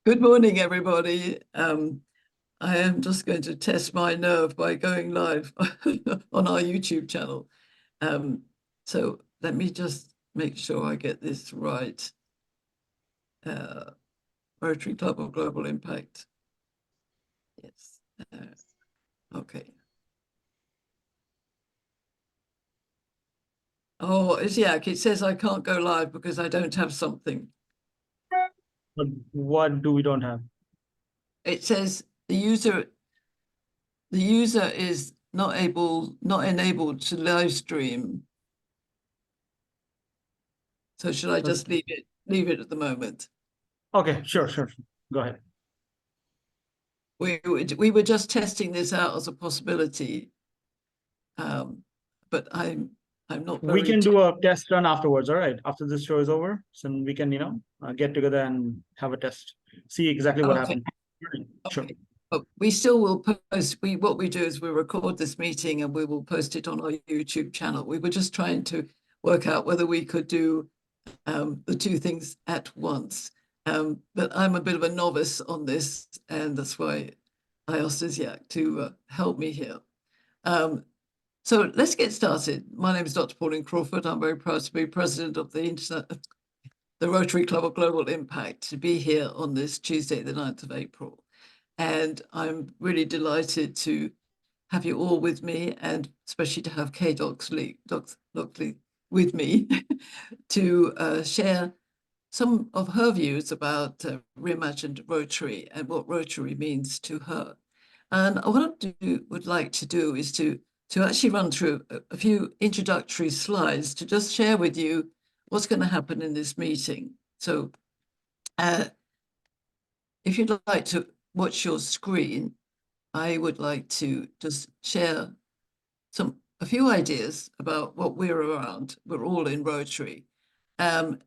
Good morning, everybody. I am just going to test my nerve by going live on our YouTube channel. So let me just make sure I get this right. Rotary Club of Global Impact. Yes. Okay. Oh, it says I can't go live because I don't have something. But what do we don't have? It says the user is not enabled to live stream. So should I just leave it at the moment? Okay, sure. Go ahead. We were just testing this out as a possibility, but I'm not very. We can do a test run afterwards, all right? After this show is over, so we can, get together and have a test, see exactly what happened. Sure. Okay. But we still will post. What we do is we record this meeting and we will post it on our YouTube channel. We were just trying to work out whether we could do the two things at once. But I'm a bit of a novice on this, and that's why I asked Isaac to help me here. So let's get started. My name is Dr. Pauline Crawford. I'm very proud to be president of the Rotary Club of Global Impact, to be here on this Tuesday, the 9th of April. And I'm really delighted to have you all with me, and especially to have Kay Doxilly with me to share some of her views about Reimagined Rotary and what Rotary means to her. And what I would like to do is to actually run through a few introductory slides to just share with you what's going to happen in this meeting. So if you'd like to watch your screen, I would like to just share a few ideas about what we're around. We're all in Rotary. And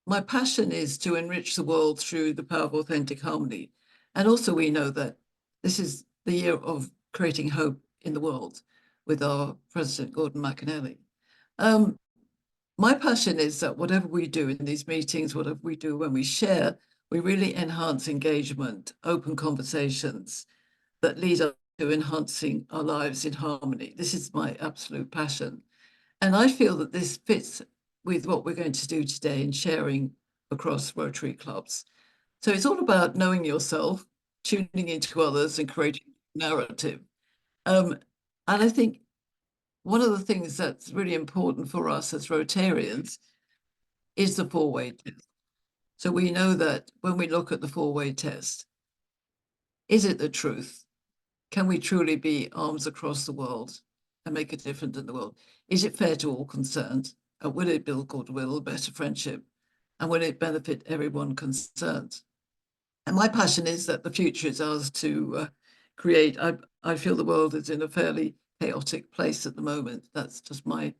my passion is to enrich the world through the power of authentic harmony. And also we know that this is the year of creating hope in the world with our President Gordon McInally. My passion is that whatever we do in these meetings, whatever we do when we share, we really enhance engagement, open conversations that lead up to enhancing our lives in harmony. This is my absolute passion. And I feel that this fits with what we're going to do today in sharing across Rotary clubs. So it's all about knowing yourself, tuning into others, and creating narrative. And I think one of the things that's really important for us as Rotarians is the four-way test. So we know that when we look at the four-way test, is it the truth? Can we truly be arms across the world and make a difference in the world? Is it fair to all concerned? Will it build goodwill, better friendship? And will it benefit everyone concerned? And my passion is that the future is ours to create. I feel the world is in a fairly chaotic place at the moment. That's just my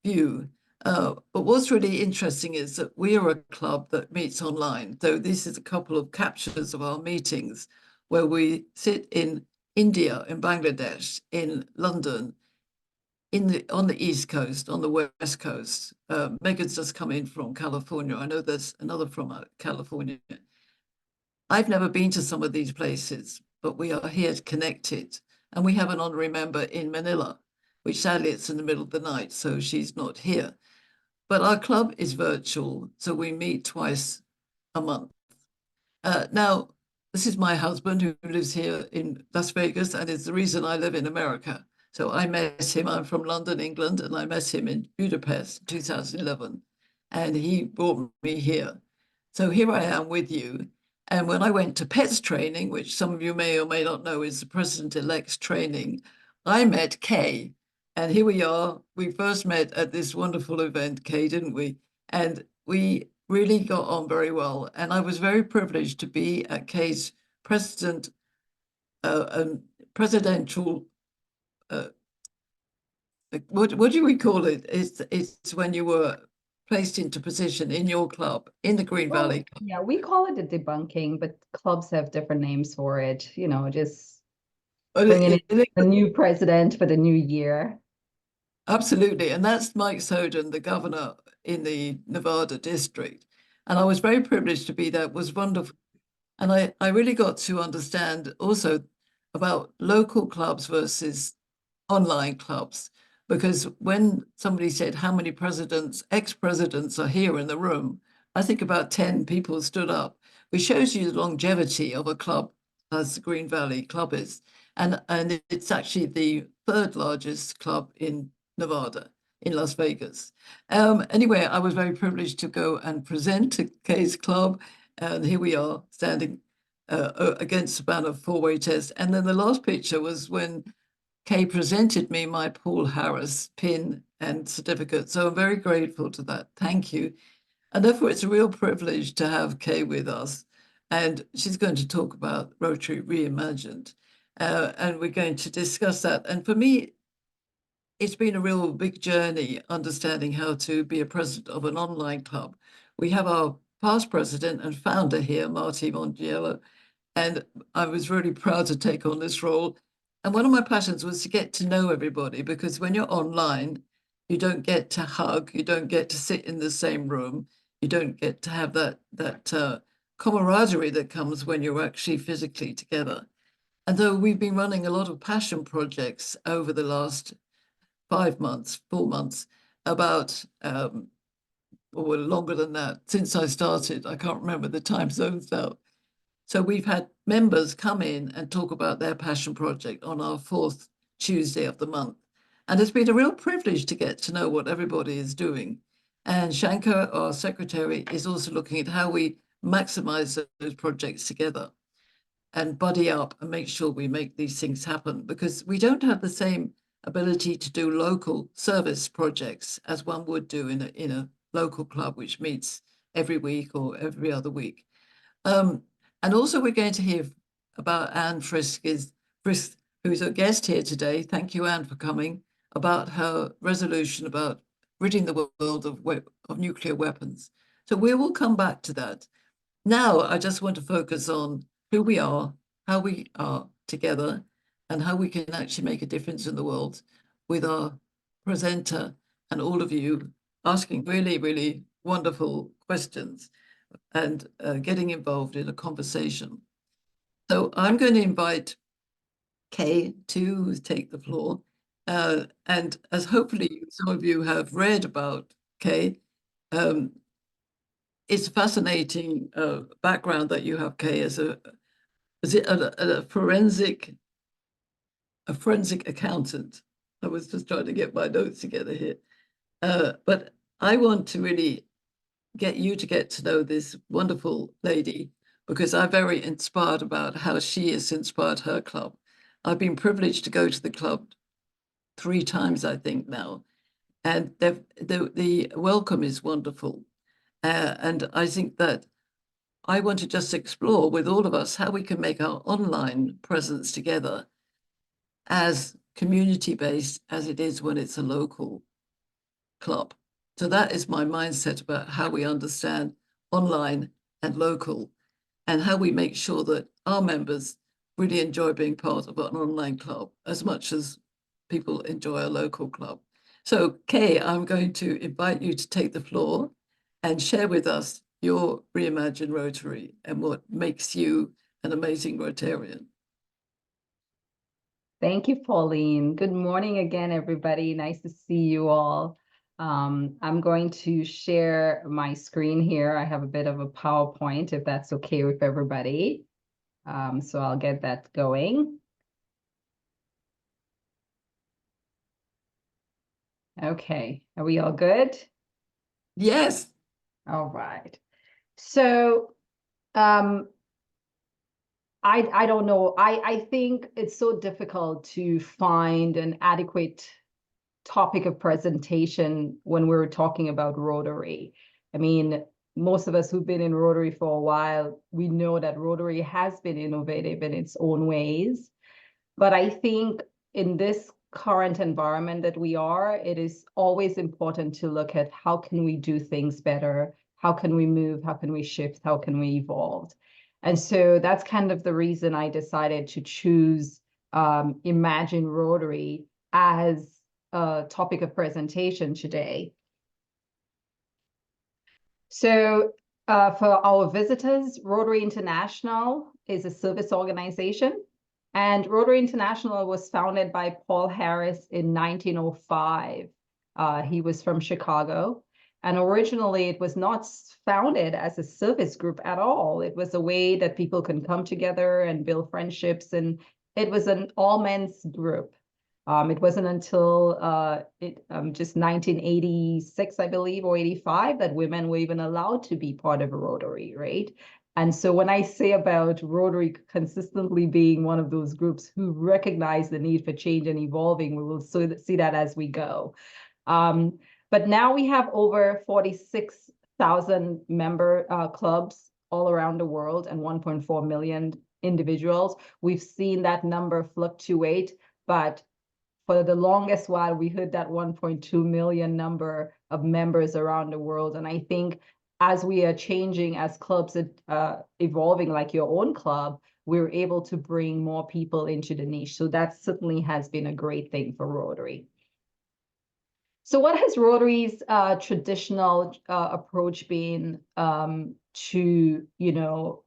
view. But what's really interesting is that we are a club that meets online. So this is a couple of captures of our meetings where we sit in India, in Bangladesh, in London, on the East Coast, on the West Coast. Megan's just come in from California. I know there's another from California. I've never been to some of these places, but we are here connected. And we have an honorary member in Manila, which sadly it's in the middle of the night, so she's not here. But our club is virtual, so we meet twice a month. Now, this is my husband who lives here in Las Vegas, and is the reason I live in America. So I met him, I'm from London, England, and I met him in Budapest in 2011, and he brought me here. So here I am with you. And when I went to PETS training, which some of you may or may not know is the president-elect's training, I met Kay. And here we are. We first met at this wonderful event, Kay, didn't we? And we really got on very well. And I was very privileged to be at Kay's presidential, what do we call it? It's when you were placed into position in your club, in the Green Valley Club. Yeah, we call it a debunking, but clubs have different names for it, just bringing in a new president for the new year. Absolutely. And that's Mike Soden, the governor in the Nevada district. And I was very privileged to be there. It was wonderful. And I really got to understand also about local clubs versus online clubs. Because when somebody said how many presidents, ex-presidents are here in the room, I think about 10 people stood up, which shows you the longevity of a club as the Green Valley Club is. And it's actually the third largest club in Nevada, in Las Vegas. Anyway, I was very privileged to go and present to Kay's club. And here we are standing against the banner four-way test. And then the last picture was when Kay presented me my Paul Harris pin and certificate. So I'm very grateful to that. Thank you. And therefore, it's a real privilege to have Kay with us. And she's going to talk about Rotary Reimagined. And we're going to discuss that. And for me, it's been a real big journey understanding how to be a president of an online club. We have our past president and founder here, Marty Mongiello, and I was really proud to take on this role. And one of my passions was to get to know everybody, because when you're online, you don't get to hug, you don't get to sit in the same room, you don't get to have that camaraderie that comes when you're actually physically together. And so we've been running a lot of passion projects over the last 4 months, about, or longer than that, since I started. I can't remember the time zones now. So we've had members come in and talk about their passion project on our 4th Tuesday of the month. And it's been a real privilege to get to know what everybody is doing. And Shankar, our secretary, is also looking at how we maximize those projects together and buddy up and make sure we make these things happen, because we don't have the same ability to do local service projects as one would do in a local club, which meets every week or every other week. And also we're going to hear about Anne Frisk, who's a guest here today. Thank you, Anne, for coming, about her resolution about ridding the world of nuclear weapons. So we will come back to that. Now, I just want to focus on who we are, how we are together, and how we can actually make a difference in the world with our presenter and all of you asking really, really wonderful questions and getting involved in a conversation. So I'm going to invite Kay to take the floor. And as hopefully some of you have read about Kay, it's a fascinating background that you have, Kay, as a forensic accountant. I was just trying to get my notes together here. But I want to really get you to get to know this wonderful lady, because I'm very inspired about how she has inspired her club. I've been privileged to go to the club 3 times, I think now, and the welcome is wonderful. And I think that I want to just explore with all of us how we can make our online presence together as community-based as it is when it's a local club. So that is my mindset about how we understand online and local, and how we make sure that our members really enjoy being part of an online club as much as people enjoy a local club. So Kay, I'm going to invite you to take the floor and share with us your Reimagined Rotary and what makes you an amazing Rotarian. Thank you, Pauline. Good morning again, everybody. Nice to see you all. I'm going to share my screen here. I have a bit of a PowerPoint, if that's okay with everybody. So I'll get that going. Okay, are we all good? Yes. All right. So I don't know. I think it's so difficult to find an adequate topic of presentation when we're talking about Rotary. I mean, most of us who've been in Rotary for a while, we know that Rotary has been innovative in its own ways. But I think in this current environment that we are, it is always important to look at how can we do things better? How can we move? How can we shift? How can we evolve? And so that's kind of the reason I decided to choose Imagine Rotary as a topic of presentation today. So For our visitors, Rotary International is a service organization, and Rotary International was founded by Paul Harris in 1905. He was from Chicago, and originally it was not founded as a service group at all. It was a way that people can come together and build friendships, and it was an all-men's group. It wasn't until just 1986, I believe, or 85, that women were even allowed to be part of a Rotary, right? And so when I say about Rotary consistently being one of those groups who recognize the need for change and evolving, we will see that as we go. But now we have over 46,000 member clubs all around the world and 1.4 million individuals. We've seen that number fluctuate, but for the longest while, we heard that 1.2 million number of members around the world. And I think as we are changing, as clubs are evolving, like your own club, we're able to bring more people into the niche. So that certainly has been a great thing for Rotary. So what has Rotary's traditional approach been to,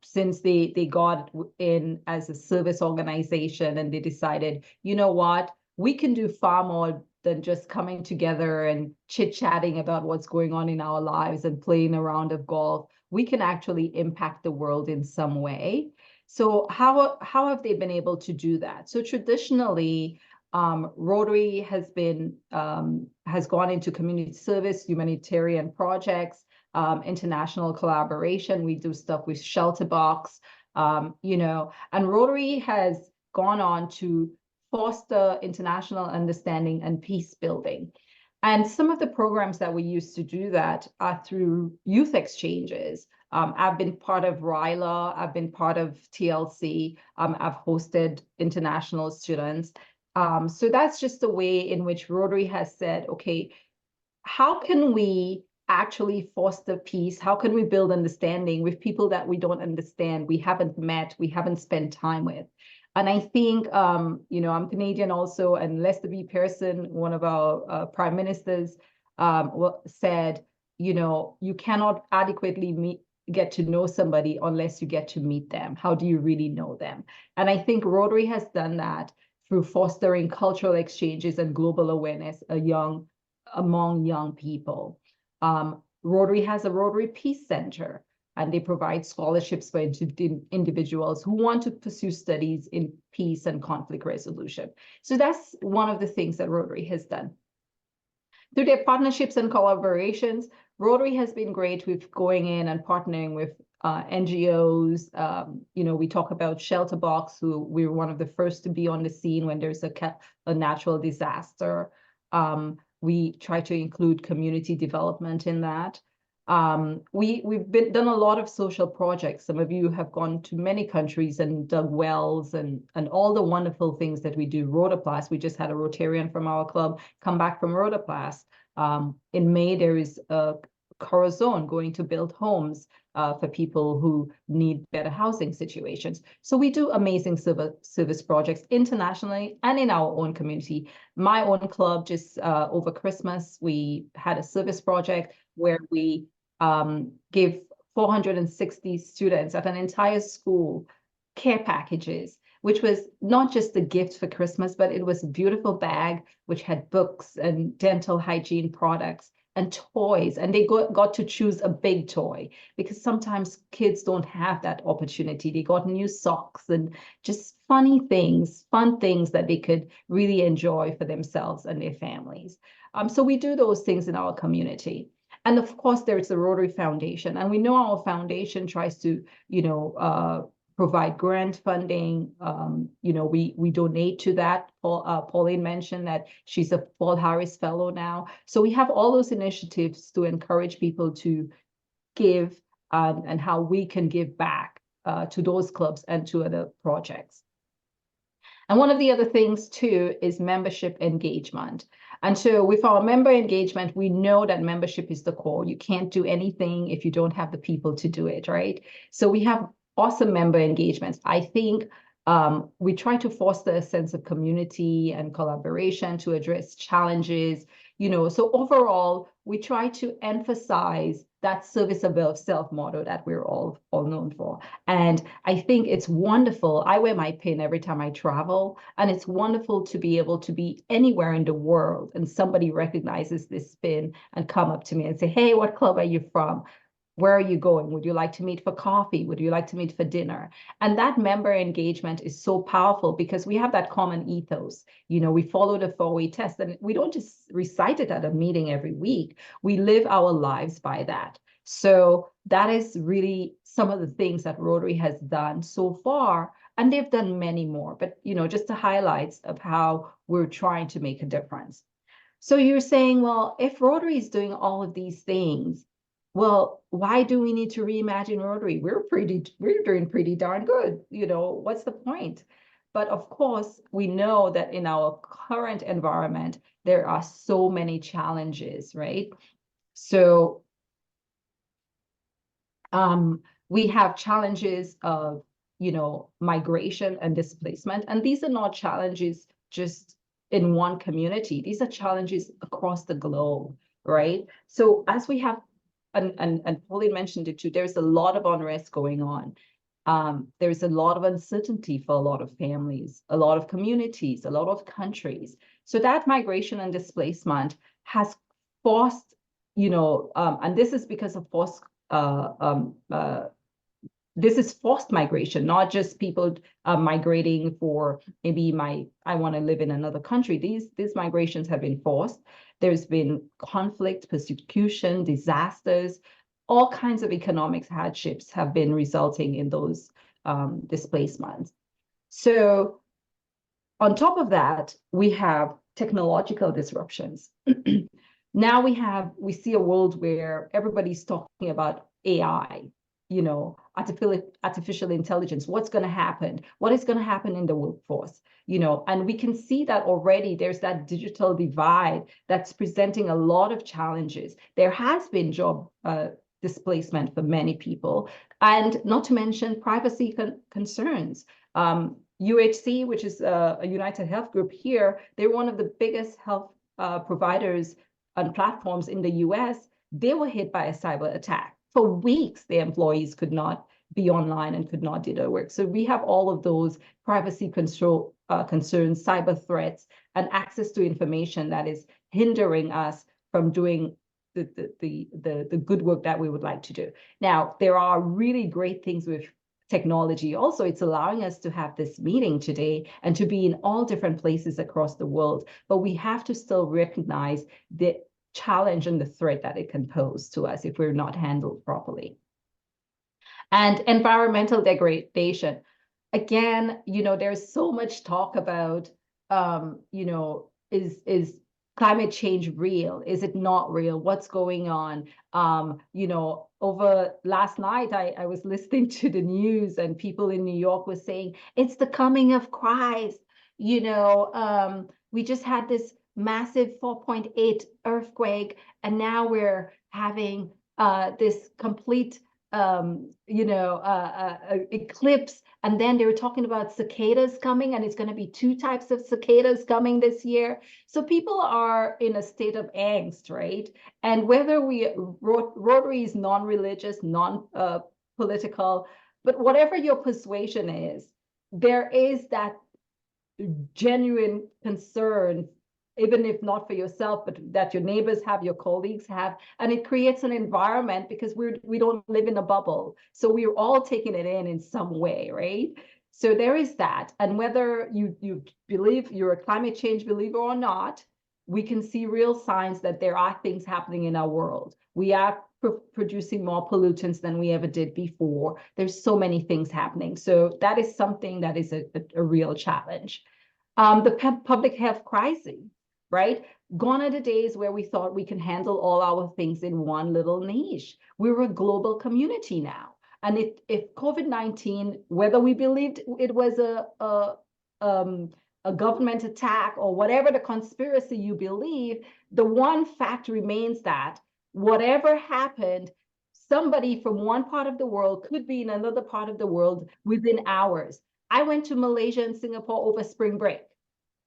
since they got in as a service organization and they decided, you know what, we can do far more than just coming together and chit-chatting about what's going on in our lives and playing a round of golf. We can actually impact the world in some way. So how have they been able to do that? So traditionally, Rotary has gone into community service, humanitarian projects, international collaboration. We do stuff with Shelter Box, and Rotary has gone on to foster international understanding and peace building. And some of the programs that we use to do that are through youth exchanges. I've been part of RILA, I've been part of TLC, I've hosted international students. So that's just the way in which Rotary has said, okay, how can we actually foster peace? How can we build understanding with people that we don't understand, we haven't met, we haven't spent time with? And I think, I'm Canadian also, and Lester B. Pearson, one of our prime ministers, said, you cannot adequately get to know somebody unless you get to meet them. How do you really know them? And I think Rotary has done that through fostering cultural exchanges and global awareness among young people. Rotary has a Rotary Peace Center, and they provide scholarships for individuals who want to pursue studies in peace and conflict resolution. So that's one of the things that Rotary has done. Through their partnerships and collaborations, Rotary has been great with going in and partnering with NGOs. We talk about Shelter Box, who we were one of the first to be on the scene when there's a natural disaster. We try to include community development in that. We've done a lot of social projects. Some of you have gone to many countries and dug wells and all the wonderful things that we do. Rotaplas, we just had a Rotarian from our club come back from Rotaplas. In May, there is a Corazon going to build homes for people who need better housing situations. So we do amazing service projects internationally and in our own community. My own club, just over Christmas, we had a service project where we gave 460 students at an entire school care packages, which was not just a gift for Christmas, but it was a beautiful bag which had books and dental hygiene products and toys, and they got to choose a big toy, because sometimes kids don't have that opportunity. They got new socks and just fun things that they could really enjoy for themselves and their families. So we do those things in our community. And of course, there's the Rotary Foundation, and we know our foundation tries to, provide grant funding. We donate to that. Pauline mentioned that she's a Paul Harris Fellow now. So we have all those initiatives to encourage people to give and how we can give back to those clubs and to other projects. And one of the other things too is membership engagement. And so with our member engagement, we know that membership is the core. You can't do anything if you don't have the people to do it, right? So we have awesome member engagements. I think we try to foster a sense of community and collaboration to address challenges. So overall, we try to emphasize that service above self motto that we're all known for. And I think it's wonderful. I wear my pin every time I travel, and it's wonderful to be able to be anywhere in the world and somebody recognizes this pin and come up to me and say, hey, what club are you from? Where are you going? Would you like to meet for coffee? Would you like to meet for dinner? And that member engagement is so powerful because we have that common ethos. You know, we follow the 4-way test, and we don't just recite it at a meeting every week. We live our lives by that. So that is really some of the things that Rotary has done so far. And they've done many more, but, you know, just the highlights of how we're trying to make a difference. So you're saying, well, if Rotary is doing all of these things, well, why do we need to reimagine Rotary? We're doing pretty darn good. You know, what's the point? But of course, we know that in our current environment, there are so many challenges, right? So we have challenges of, you know, migration and displacement. And these are not challenges just in one community. These are challenges across the globe, right? So as we have and Pauline mentioned it too, there's a lot of unrest going on. There's a lot of uncertainty for a lot of families, a lot of communities, a lot of countries. So that migration and displacement has forced, you know, and this is because of this is forced migration, not just people migrating for maybe I want to live in another country. These migrations have been forced. There's been conflict, persecution, disasters, all kinds of economic hardships have been resulting in those displacements. So on top of that, we have technological disruptions. Now we see a world where everybody's talking about AI, you know, artificial intelligence. What's going to happen? What is going to happen in the workforce? You know, and we can see that already there's that digital divide that's presenting a lot of challenges. There has been job displacement for many people, and not to mention privacy concerns. UHC, which is a United Health Group here, they're one of the biggest health providers and platforms in the US. They were hit by a cyber attack. For weeks, their employees could not be online and could not do their work. So we have all of those privacy control concerns, cyber threats, and access to information that is hindering us from doing the good work that we would like to do. Now, there are really great things with technology. Also, it's allowing us to have this meeting today and to be in all different places across the world. But we have to still recognize the challenge and the threat that it can pose to us if we're not handled properly. And environmental degradation. Again, you know, there's so much talk about, you know, is climate change real? Is it not real? What's going on? You know, over last night, I was listening to the news and people in New York were saying, it's the coming of Christ. You know, we just had this massive 4.8 earthquake, and now we're having this complete eclipse. And then they were talking about cicadas coming, and it's going to be 2 types of cicadas coming this year. So people are in a state of angst, right? And whether Rotary is non-religious, non-political, but whatever your persuasion is, there is that genuine concern, even if not for yourself, but that your neighbors have, your colleagues have, and it creates an environment because we don't live in a bubble. So we're all taking it in some way, right? So there is that. And whether you believe you're a climate change believer or not, we can see real signs that there are things happening in our world. We are producing more pollutants than we ever did before. There's so many things happening. So that is something that is a real challenge. The public health crisis. Right? Gone are the days where we thought we can handle all our things in one little niche. We're a global community now. And if COVID-19, whether we believed it was a government attack or whatever the conspiracy you believe, the one fact remains that whatever happened, somebody from one part of the world could be in another part of the world within hours. I went to Malaysia and Singapore over spring break.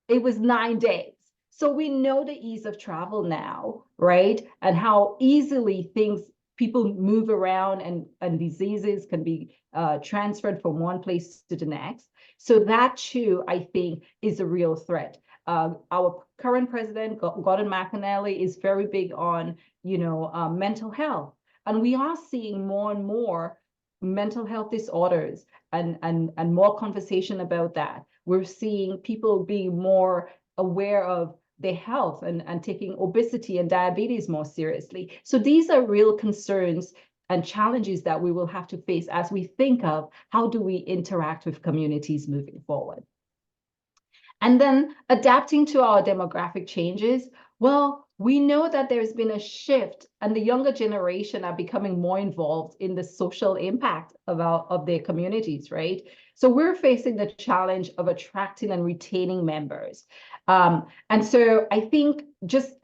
It was 9 days. So we know the ease of travel now, right? And how easily things people move around and diseases can be transferred from one place to the next. So that too, I think, is a real threat. Our current president, Gordon McInerney, is very big on, mental health. And we are seeing more and more mental health disorders and more conversation about that. We're seeing people being more aware of their health and taking obesity and diabetes more seriously. So these are real concerns and challenges that we will have to face as we think of how do we interact with communities moving forward. And then adapting to our demographic changes. Well, we know that there's been a shift and the younger generation are becoming more involved in the social impact of their communities, right? So we're facing the challenge of attracting and retaining members. And so I think just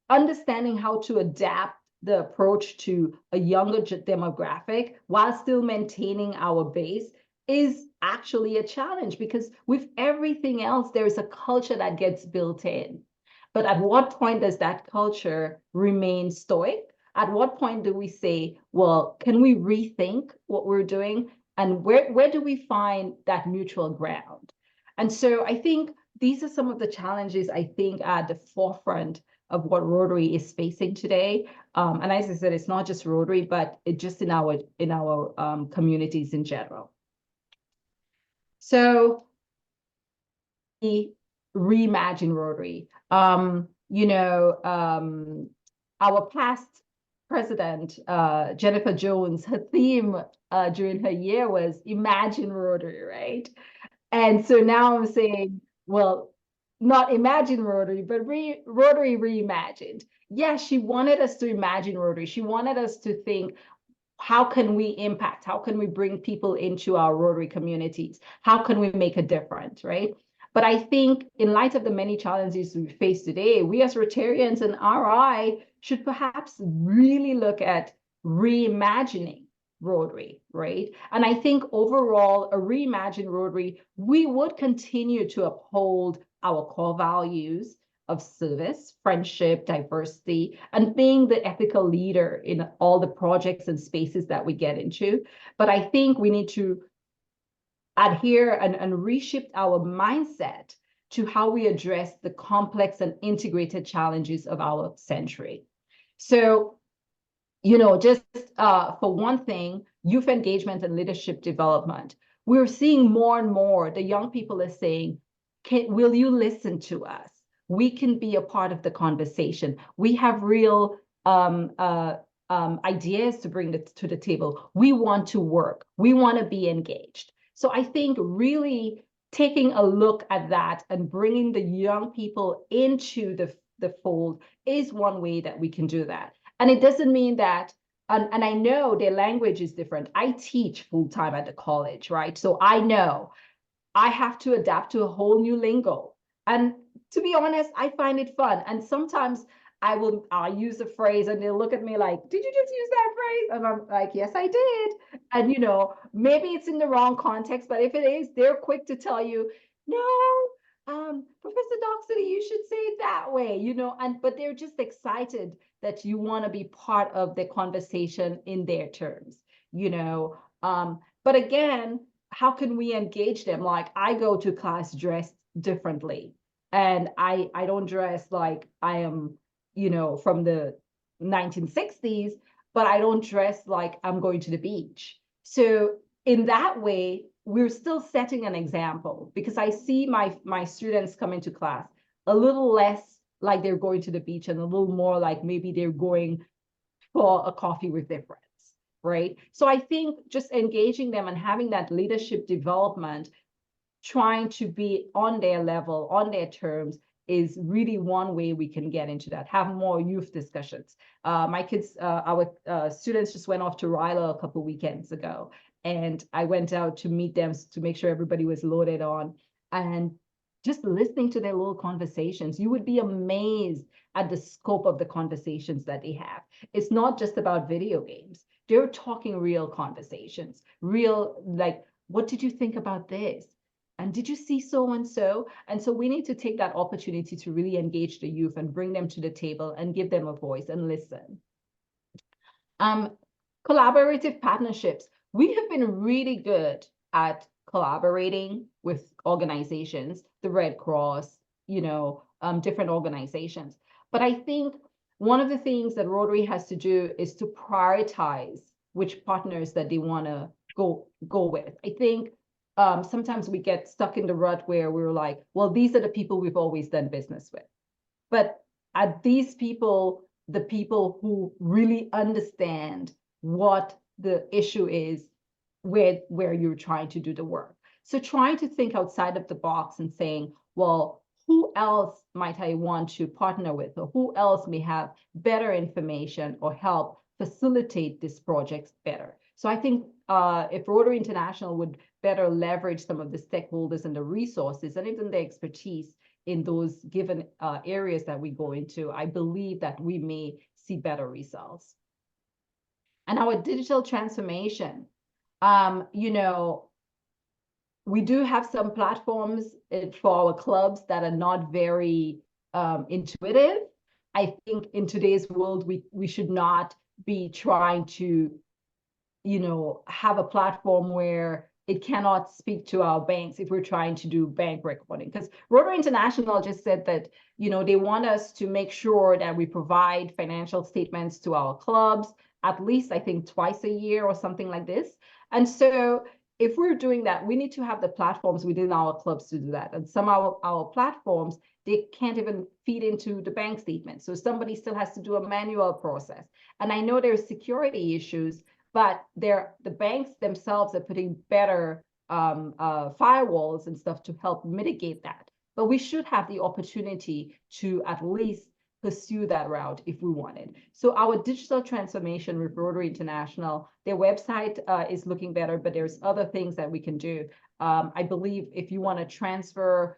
understanding how to adapt the approach to a younger demographic while still maintaining our base is actually a challenge, because with everything else, there's a culture that gets built in. But at what point does that culture remain stoic? At what point do we say, well, can we rethink what we're doing? And where do we find that neutral ground? And so I think these are some of the challenges I think are at the forefront of what Rotary is facing today. And as I said, it's not just Rotary, but it just in our communities in general. So we reimagine Rotary. Our past president, Jennifer Jones, her theme during her year was Imagine Rotary, right? And so now I'm saying, well, not Imagine Rotary, but Rotary Reimagined. Yes, she wanted us to imagine Rotary. She wanted us to think, how can we impact? How can we bring people into our Rotary communities? How can we make a difference, right? But I think in light of the many challenges we face today, we as Rotarians and RI should perhaps really look at reimagining Rotary, right? And I think overall, a reimagined Rotary, we would continue to uphold our core values of service, friendship, diversity, and being the ethical leader in all the projects and spaces that we get into. But I think we need to adhere and reshift our mindset to how we address the complex and integrated challenges of our century. So, just for one thing, youth engagement and leadership development. We're seeing more and more, the young people are saying, will you listen to us? We can be a part of the conversation. We have real ideas to bring to the table. We want to work. We want to be engaged. So I think really taking a look at that and bringing the young people into the fold is one way that we can do that. And it doesn't mean that, and I know their language is different. I teach full-time at the college, right? So I know I have to adapt to a whole new lingo. And to be honest, I find it fun. And sometimes I'll use a phrase and they'll look at me like, did you just use that phrase? And I'm like, yes, I did. And, maybe it's in the wrong context, but if it is, they're quick to tell you, no, Professor Doxilly, you should say it that way, but they're just excited that you want to be part of the conversation in their terms, But again, how can we engage them? Like, I go to class dressed differently, and I don't dress like I am, from the 1960s, but I don't dress like I'm going to the beach. So in that way, we're still setting an example, because I see my students come into class a little less like they're going to the beach and a little more like maybe they're going for a coffee with their friends, right? So I think just engaging them and having that leadership development, trying to be on their level, on their terms, is really one way we can get into that, have more youth discussions. My kids, our students just went off to Ryla a couple weekends ago, and I went out to meet them to make sure everybody was loaded on, and just listening to their little conversations, you would be amazed at the scope of the conversations that they have. It's not just about video games. They're talking real conversations, real, like, what did you think about this? And did you see so and so? And so we need to take that opportunity to really engage the youth and bring them to the table and give them a voice and listen. Collaborative partnerships. We have been really good at collaborating with organizations, the Red Cross, different organizations. But I think one of the things that Rotary has to do is to prioritize which partners that they want to go with. I think sometimes we get stuck in the rut where we're like, well, these are the people we've always done business with. But are these people the people who really understand what the issue is where you're trying to do the work? So trying to think outside of the box and saying, well, who else might I want to partner with, or who else may have better information or help facilitate this project better? So I think if Rotary International would better leverage some of the stakeholders and the resources and even the expertise in those given areas that we go into, I believe that we may see better results. And our digital transformation, we do have some platforms for our clubs that are not very intuitive. I think in today's world, we should not be trying to, have a platform where it cannot speak to our banks if we're trying to do bank recording. Because Rotary International just said that, they want us to make sure that we provide financial statements to our clubs, at least I think twice a year or something like this. And so if we're doing that, we need to have the platforms within our clubs to do that. And some of our platforms, they can't even feed into the bank statement. So somebody still has to do a manual process. And I know there's security issues, but the banks themselves are putting better firewalls and stuff to help mitigate that. But we should have the opportunity to at least pursue that route if we wanted. So our digital transformation with Rotary International, their website is looking better, but there's other things that we can do. I believe if you want to transfer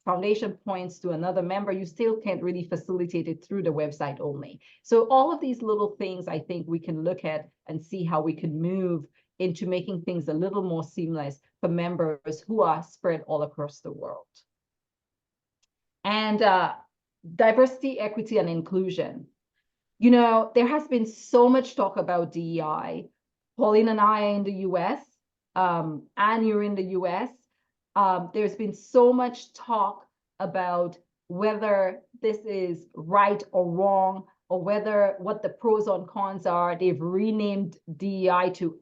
foundation points to another member, you still can't really facilitate it through the website only. So all of these little things, I think we can look at and see how we can move into making things a little more seamless for members who are spread all across the world. And diversity, equity, and inclusion. There has been so much talk about DEI. Pauline and I are in the US, and you're in the US. There's been so much talk about whether this is right or wrong, or what the pros and cons are. They've renamed DEI to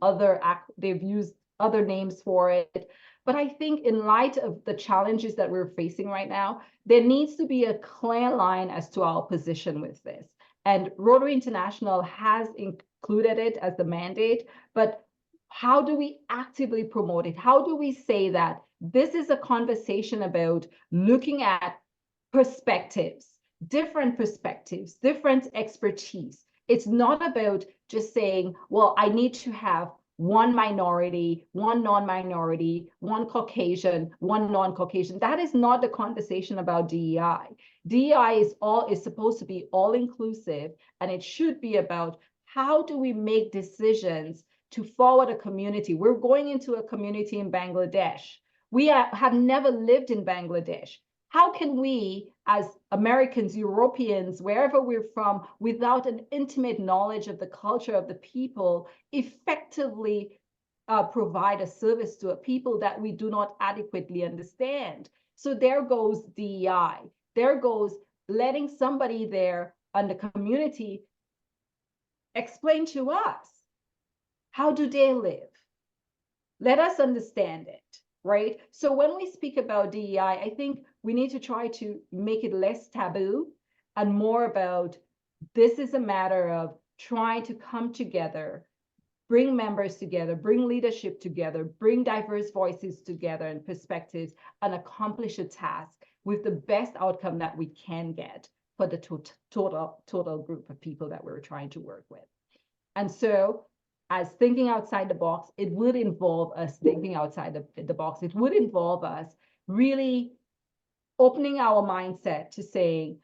they've used other names for it. But I think in light of the challenges that we're facing right now, there needs to be a clear line as to our position with this. And Rotary International has included it as the mandate, but how do we actively promote it? How do we say that this is a conversation about looking at perspectives, different expertise? It's not about just saying, well, I need to have one minority, one non-minority, one Caucasian, one non-Caucasian. That is not the conversation about DEI. DEI is supposed to be all-inclusive, and it should be about how do we make decisions to forward a community. We're going into a community in Bangladesh. We have never lived in Bangladesh. How can we, as Americans, Europeans, wherever we're from, without an intimate knowledge of the culture of the people, effectively provide a service to a people that we do not adequately understand? So there goes DEI. There goes letting somebody there in the community explain to us, how do they live? Let us understand it. Right? So when we speak about DEI, I think we need to try to make it less taboo and more about this is a matter of trying to come together, bring members together, bring leadership together, bring diverse voices together and perspectives, and accomplish a task with the best outcome that we can get for the total group of people that we're trying to work with. And so as thinking outside the box, it would involve us thinking outside the box. It would involve us really opening our mindset to saying,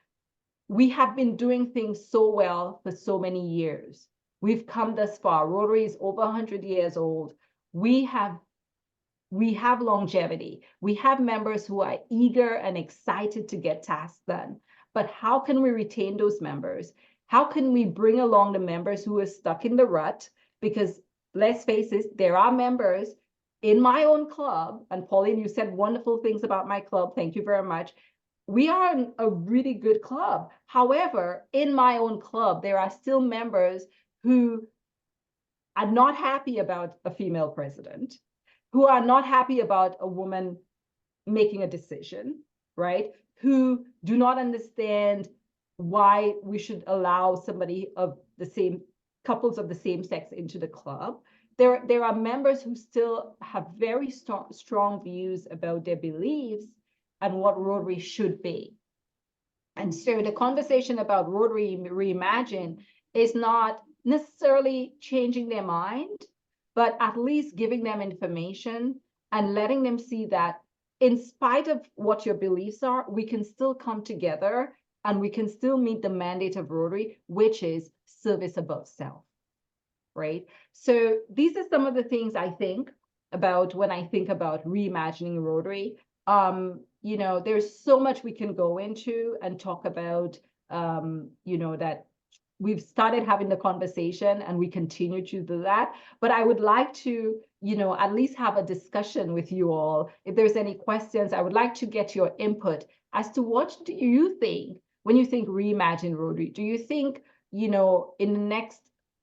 we have been doing things so well for so many years. We've come this far. Rotary is over 100 years old. We have longevity. We have members who are eager and excited to get tasks done. But how can we retain those members? How can we bring along the members who are stuck in the rut? Because let's face it, there are members in my own club, and Pauline, you said wonderful things about my club. Thank you very much. We are a really good club. However, in my own club, there are still members who are not happy about a female president, who are not happy about a woman making a decision, right? Who do not understand why we should allow somebody of the same, couples of the same sex into the club. There are members who still have very strong views about their beliefs and what Rotary should be. And so the conversation about Rotary Reimagined is not necessarily changing their mind, but at least giving them information and letting them see that in spite of what your beliefs are, we can still come together and we can still meet the mandate of Rotary, which is service above self, right? So these are some of the things I think about when I think about reimagining Rotary. You know, there's so much we can go into and talk about, you know, that we've started having the conversation and we continue to do that. But I would like to, you know, at least have a discussion with you all. If there's any questions, I would like to get your input as to what do you think when you think reimagine Rotary? Do you think, you know, in the next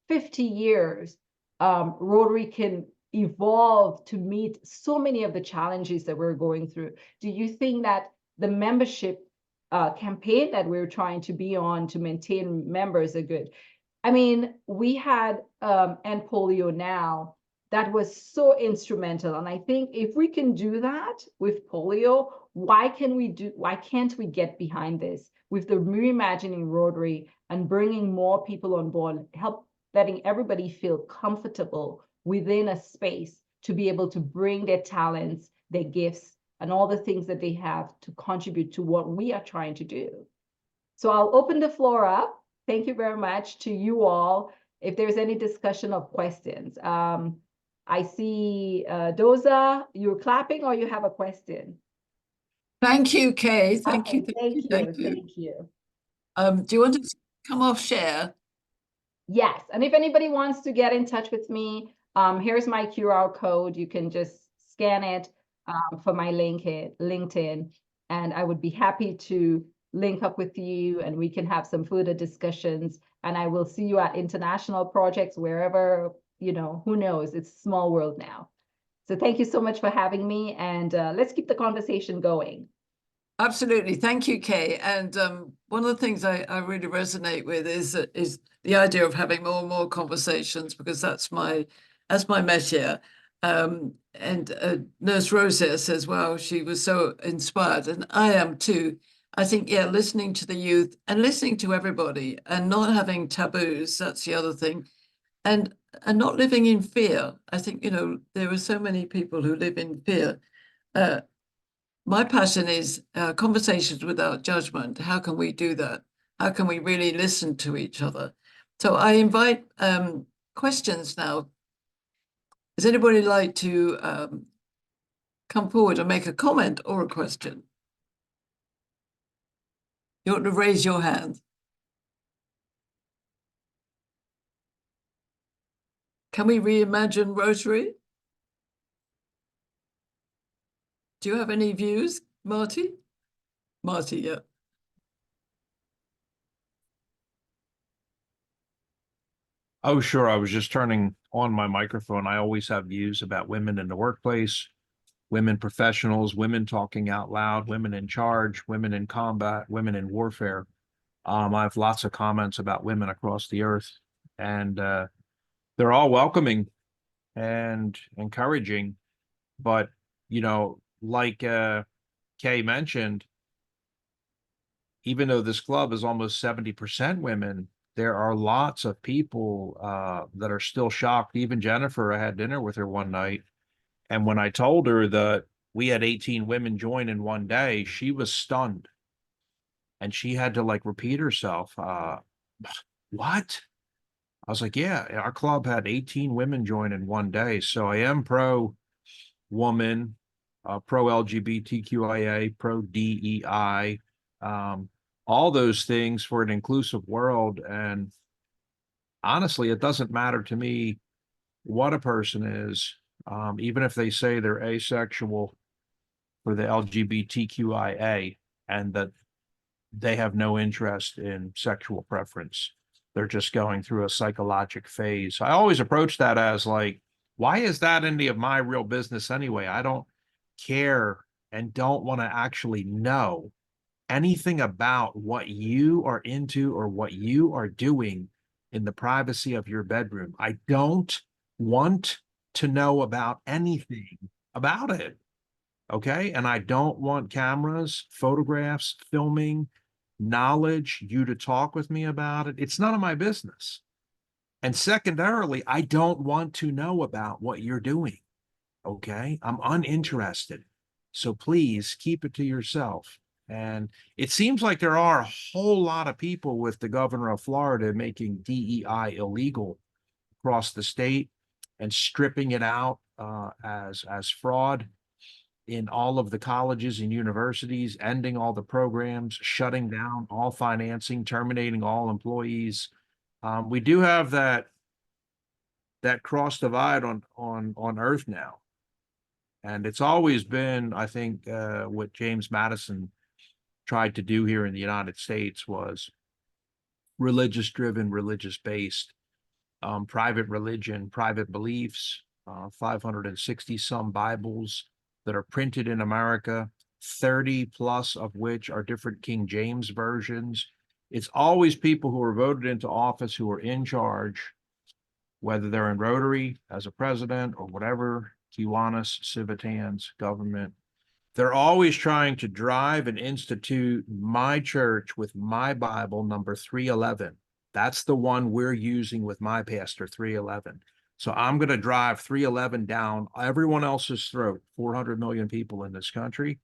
50 years, Rotary can evolve to meet so many of the challenges that we're going through? Do you think that the membership campaign that we're trying to be on to maintain members are good? I mean, we had End Polio Now that was so instrumental, and I think if we can do that with polio, why can't we get behind this with the reimagining Rotary and bringing more people on board, help letting everybody feel comfortable within a space to be able to bring their talents, their gifts, and all the things that they have to contribute to what we are trying to do. So I'll open the floor up. Thank you very much to you all. If there's any discussion of questions. I see Doza, you're clapping or you have a question? Thank you, Kay. Thank you. Thank you. Thank you. Thank you. Do you want to come off share? Yes, and if anybody wants to get in touch with me, here's my QR code. You can just scan it for my LinkedIn, and I would be happy to link up with you and we can have some further discussions. And I will see you at international projects, wherever, you know, who knows, it's a small world now. So thank you so much for having me, and let's keep the conversation going. Absolutely. Thank you, Kay. And one of the things I really resonate with is the idea of having more and more conversations, because that's my métier. And Nurse Rosa says, well, she was so inspired, and I am too. I think, yeah, listening to the youth and listening to everybody and not having taboos, that's the other thing. And not living in fear. I think, you know, there are so many people who live in fear. My passion is conversations without judgment. How can we do that? How can we really listen to each other? So I invite questions now. Does anybody like to come forward and make a comment or a question? You want to raise your hand. Can we reimagine Rotary? Do you have any views, Marty? Marty, yeah. Oh, sure. I was just turning on my microphone. I always have views about women in the workplace, women professionals, women talking out loud, women in charge, women in combat, women in warfare. I have lots of comments about women across the earth, and they're all welcoming and encouraging. But, you know, like Kay mentioned, even though this club is almost 70% women, there are lots of people that are still shocked. Even Jennifer, I had dinner with her one night, and when I told her that we had 18 women join in one day, she was stunned. And she had to like repeat herself. What? I was like, yeah, our club had 18 women join in one day. So I am pro woman, pro LGBTQIA, pro DEI. all those things for an inclusive world. And honestly, it doesn't matter to me what a person is, even if they say they're asexual for the LGBTQIA and that they have no interest in sexual preference. They're just going through a psychologic phase. I always approach that as like, why is that any of my real business anyway? I don't care and don't want to actually know anything about what you are into or what you are doing in the privacy of your bedroom. I don't want to know about anything about it. Okay. And I don't want cameras, photographs, filming, knowledge, you to talk with me about it. It's none of my business. And secondarily, I don't want to know about what you're doing. Okay. I'm uninterested. So please keep it to yourself. And it seems like there are a whole lot of people with the governor of Florida making DEI illegal across the state and stripping it out as fraud in all of the colleges and universities, ending all the programs, shutting down all financing, terminating all employees. We do have that cross divide on Earth now. And it's always been, I think, what James Madison tried to do here in the United States was religious driven, religious based, private religion, private beliefs, 560 some Bibles that are printed in America, 30 plus of which are different King James versions. It's always people who are voted into office who are in charge, whether they're in Rotary as a president or whatever, Kiwanis, Civitans, government. They're always trying to drive and institute my church with my Bible, number 311. That's the one we're using with my pastor, 311. So I'm going to drive 311 down everyone else's throat, 400 million people in this country.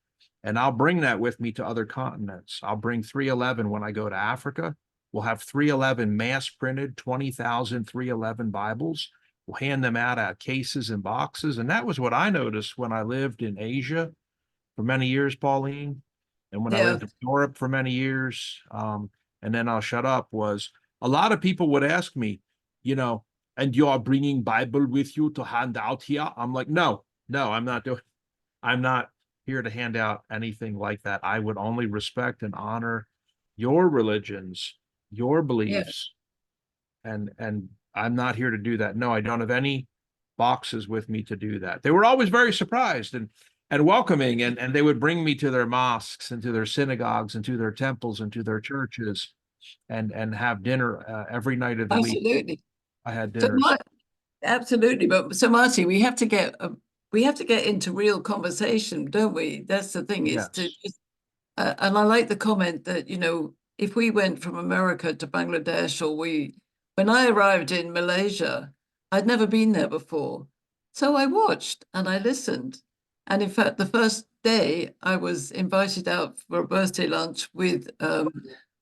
And I'll bring that with me to other continents. I'll bring 311 when I go to Africa. We'll have 311 mass printed, 20,000 311 Bibles. We'll hand them out at cases and boxes. And that was what I noticed when I lived in Asia for many years, Pauline. And when I lived in Europe for many years, and then I'll shut up, was a lot of people would ask me, and you are bringing Bible with you to hand out here? I'm like, no, I'm not here to hand out anything like that. I would only respect and honor your religions, your beliefs. And I'm not here to do that. No, I don't have any boxes with me to do that. They were always very surprised and welcoming, and they would bring me to their mosques and to their synagogues and to their temples and to their churches and have dinner every night of the week. Absolutely. I had So dinners. absolutely. But so Marty, we have to get into real conversation, don't we? That's the thing, is to and I like the comment that, if we went from America to Bangladesh, or when I arrived in Malaysia, I'd never been there before. So I watched and I listened. And in fact, the first day I was invited out for a birthday lunch with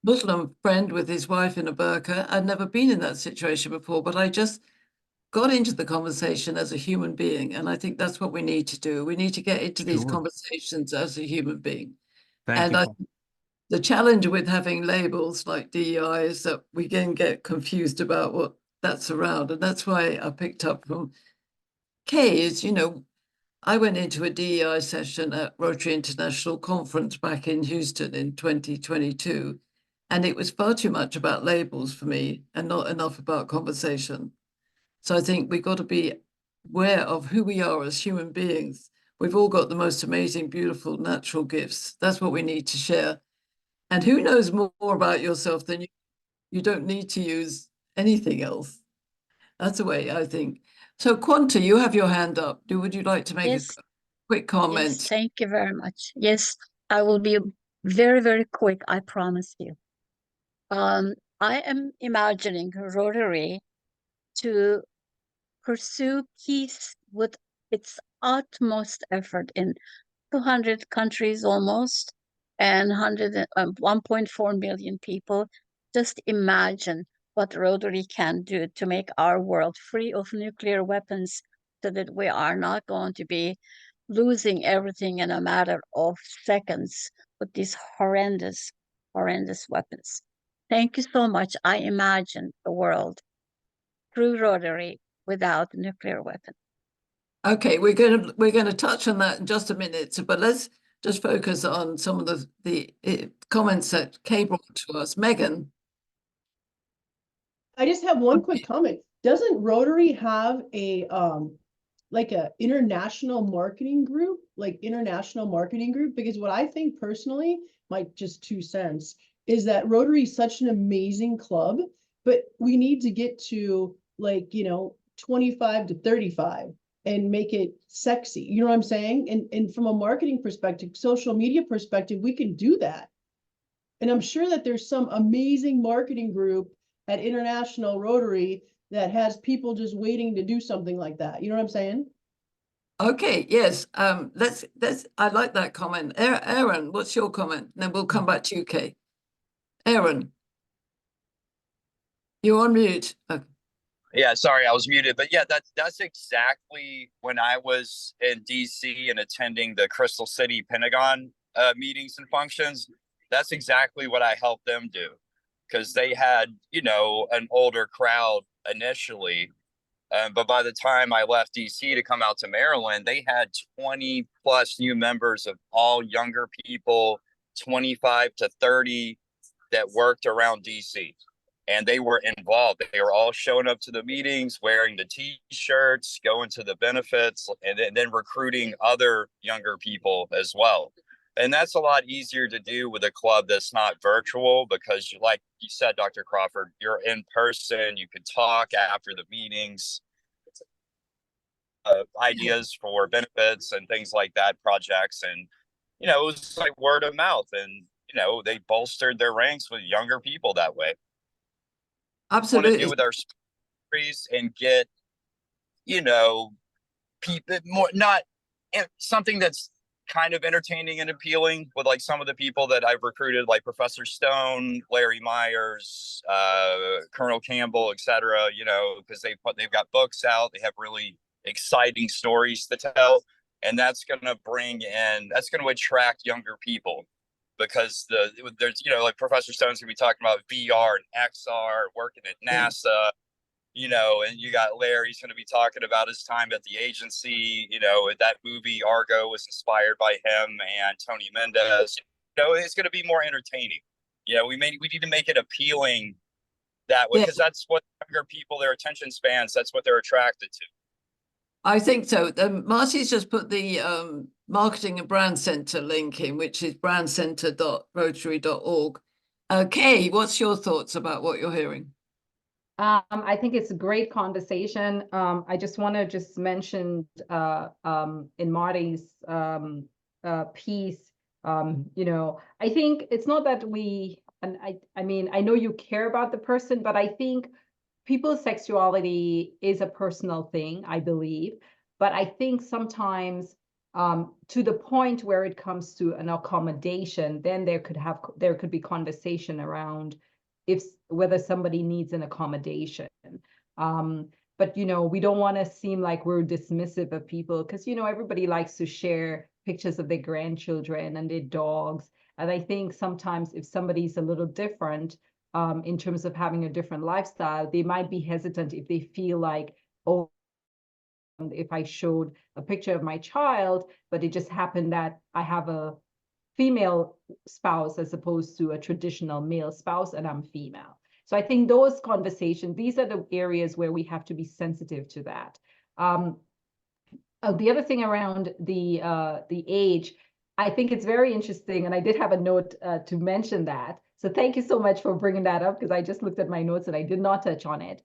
Muslim friend with his wife in a burqa. I'd never been in that situation before, but I just got into the conversation as a human being. And I think that's what we need to do. We need to get into these conversations as a human being. Thank you. The challenge with having labels like DEI is that we can get confused about what that's around. And that's why I picked up from Kay is, I went into a DEI session at Rotary International Conference back in Houston in 2022. And it was far too much about labels for me and not enough about conversation. So I think we've got to be aware of who we are as human beings. We've all got the most amazing, beautiful, natural gifts. That's what we need to share. And who knows more about yourself than you? You don't need to use anything else. That's the way I think. So Quanta, you have your hand up. Would you like to make a quick comment? Yes, thank you very much. Yes, I will be very, very quick, I promise you. I am imagining Rotary to pursue peace with its utmost effort in 200 countries almost, and 1.4 million people. Just imagine what Rotary can do to make our world free of nuclear weapons, so that we are not going to be losing everything in a matter of seconds with these horrendous horrendous weapons. Thank you so much. I imagine a world through Rotary without nuclear weapons. Okay, we're going to touch on that in just a minute, but let's just focus on some of the comments that Kay brought to us. Megan. I just have one quick comment. Doesn't Rotary have a like a international marketing group? Because what I think personally, my just 2 cents, is that Rotary is such an amazing club, but we need to get to 25 to 35 and make it sexy. You know what I'm saying? And from a marketing perspective, social media perspective, we can do that. And I'm sure that there's some amazing marketing group at International Rotary that has people just waiting to do something like that. You know what I'm saying? Okay, yes. Let's I like that comment. Aaron, what's your comment? And then we'll come back to you, Kay. Aaron, you're on mute. Okay. Yeah, sorry, I was muted. But yeah, that's exactly when I was in DC and attending the Crystal City Pentagon meetings and functions. That's exactly what I helped them do, because they had, an older crowd initially. But by the time I left DC to come out to Maryland, they had 20 plus new members of all younger people, 25 to 30 that worked around DC. And they were involved. They were all showing up to the meetings, wearing the T-shirts, going to the benefits, and then recruiting other younger people as well. And that's a lot easier to do with a club that's not virtual, because like you said, Dr. Crawford, you're in person, you could talk after the meetings, ideas for benefits and things like that, projects. And, it was like word of mouth, and, they bolstered their ranks with younger people that way. Absolutely. Want to do with our stories and get, people more, not something that's kind of entertaining and appealing with like some of the people that I've recruited, like Professor Stone, Larry Myers, Colonel Campbell, etc. Because they've got books out, they have really exciting stories to tell, and that's going to attract younger people, because there's like Professor Stone's gonna be talking about VR and XR, working at NASA, and you got Larry's gonna be talking about his time at the agency. That movie Argo was inspired by him and Tony Mendez. It's gonna be more entertaining. We need to make it appealing that way, because that's what younger people, their attention spans, that's what they're attracted to. I think so. Marty's just put the Marketing and Brand Center link in, which is brandcenter.rotary.org. Kay, what's your thoughts about what you're hearing? I think it's a great conversation. I just want to mention in Marty's piece, I think it's not that I mean, I know you care about the person, but I think people's sexuality is a personal thing, I believe. But I think sometimes to the point where it comes to an accommodation, then there could be conversation around whether somebody needs an accommodation. But we don't want to seem like we're dismissive of people, because everybody likes to share pictures of their grandchildren and their dogs. And I think sometimes if somebody's a little different, in terms of having a different lifestyle, they might be hesitant if they feel like, oh, if I showed a picture of my child, but it just happened that I have a female spouse as opposed to a traditional male spouse, and I'm female. So I think those conversations, these are the areas where we have to be sensitive to that. The other thing around the age, I think it's very interesting, and I did have a note to mention that. So thank you so much for bringing that up, because I just looked at my notes and I did not touch on it.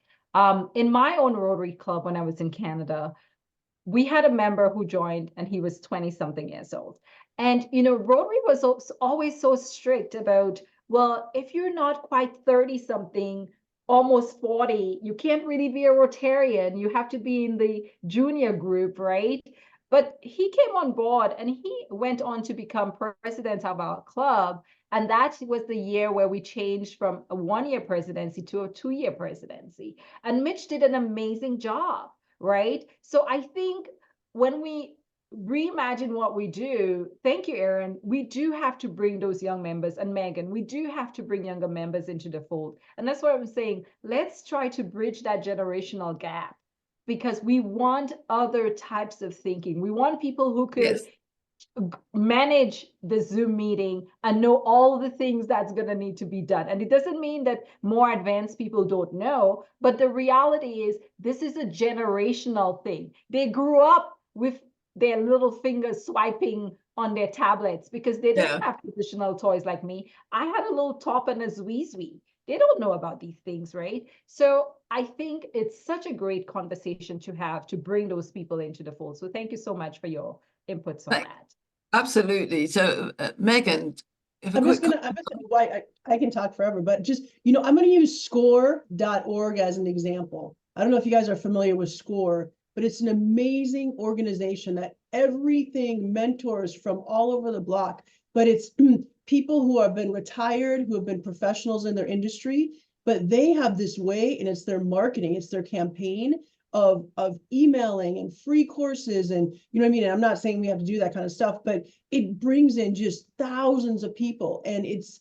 In my own Rotary Club, when I was in Canada, we had a member who joined and he was 20-something years old. And, Rotary was always so strict about, well, if you're not quite 30-something, almost 40, you can't really be a Rotarian. You have to be in the junior group, right? But he came on board and he went on to become president of our club. And that was the year where we changed from a 1-year presidency to a 2-year presidency. And Mitch did an amazing job, right? So I think when we reimagine what we do. Thank you, Erin. We do have to bring those young members, and Megan, we do have to bring younger members into the fold. And that's what I'm saying. Let's try to bridge that generational gap, because we want other types of thinking. We want people who could Yes. manage the Zoom meeting and know all the things that's going to need to be done. And it doesn't mean that more advanced people don't know, but the reality is this is a generational thing. They grew up with their little fingers swiping on their tablets because they didn't have traditional toys like me. I had a little top and a zwee. They don't know about these things, right? So I think it's such a great conversation to have to bring those people into the fold. So thank you so much for your inputs on that. Absolutely. So, Megan, if I'm just gonna why I can talk forever, but just, you know, I'm gonna use score.org as an example. I don't know if you guys are familiar with SCORE, but it's an amazing organization that everything mentors from all over the block, but it's people who have been retired, who have been professionals in their industry, but they have this way, and it's their marketing, it's their campaign of emailing and free courses, and you know what I mean? And I'm not saying we have to do that kind of stuff, but it brings in just thousands of people, and it's